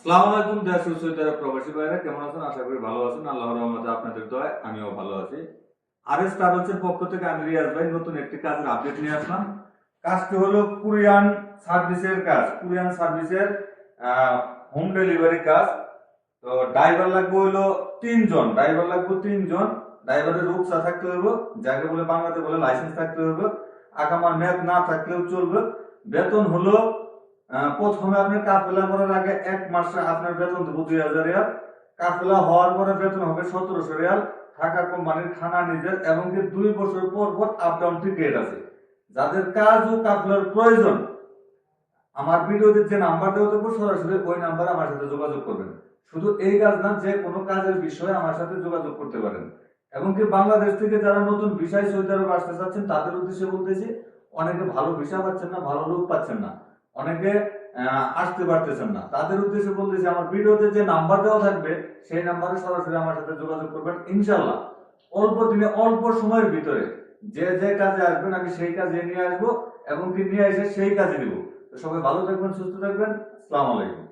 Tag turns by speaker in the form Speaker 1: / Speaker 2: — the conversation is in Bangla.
Speaker 1: আসসালামু আলাইকুম দেশ ও সৌদি আরব প্রবাসী ভাইরা, কেমন আছেন? আশা করি ভালো আছেন। আল্লাহর রহমতে আপনাদের দয়ায় আমিও ভালো আছি। আরএস ট্রাভেলসের পক্ষ থেকে আমি রিয়াজ ভাই নতুন একটি কাজের আপডেট নিয়ে আসলাম। কাজটি হলো কুরিয়ান সার্ভিসের কাজ। কুরিয়ান সার্ভিসের হোম ডেলিভারি কাজ। তো ড্রাইভার লাগবে হলো তিনজন। ড্রাইভারের রুকসা থাকতে হবে, যাকে বলে বাংলাতে বলে লাইসেন্স থাকতে হবে। আকামার মেয়াদ না থাকলেও চলবে। বেতন হলো প্রথমে আপনি কাফেলা করার আগে 1 মাসে আপনার বেতন দেবো 2000 রিয়াল। কাফেলা হওয়ার পরে বেতন হবে 1700 রিয়াল। থাকা কোম্পানির খানা নিজের, এবং কি 2 বছর পর পর আপ ডাউন টিকিট আছে। যাদের কাজ ও কাফেলার প্রয়োজন, আমার ভিডিওতে যে নাম্বার দেওয়া থাকবে সরাসরি ওই নাম্বারে আমার সাথে যোগাযোগ করবেন। শুধু এই কাজ না, যে কোনো কাজের বিষয়ে আমার সাথে যোগাযোগ করতে পারেন। এবং কি বাংলাদেশ থেকে যারা নতুন ভিসায় সৌদি আরব আসতে চাচ্ছেন তাদের উদ্দেশ্যে বলতেছি, অনেকে ভালো ভিসা পাচ্ছেন না, ভালো লোক পাচ্ছেন না, অনেকে আসতে পারতেছেন না, তাদের উদ্দেশ্যে বলতেছি আমার ভিডিওতে যে নাম্বার দেওয়া থাকবে সেই নাম্বারে সরাসরি আমার সাথে যোগাযোগ করবেন। ইনশাল্লাহ অল্প দিনে অল্প সময়ের ভিতরে যে যে কাজে আসবেন আমি সেই কাজে নিয়ে আসবো, এবং কি নিয়ে এসে সেই কাজে দিব। তো সবাই ভালো থাকবেন, সুস্থ থাকবেন। আসসালামু আলাইকুম।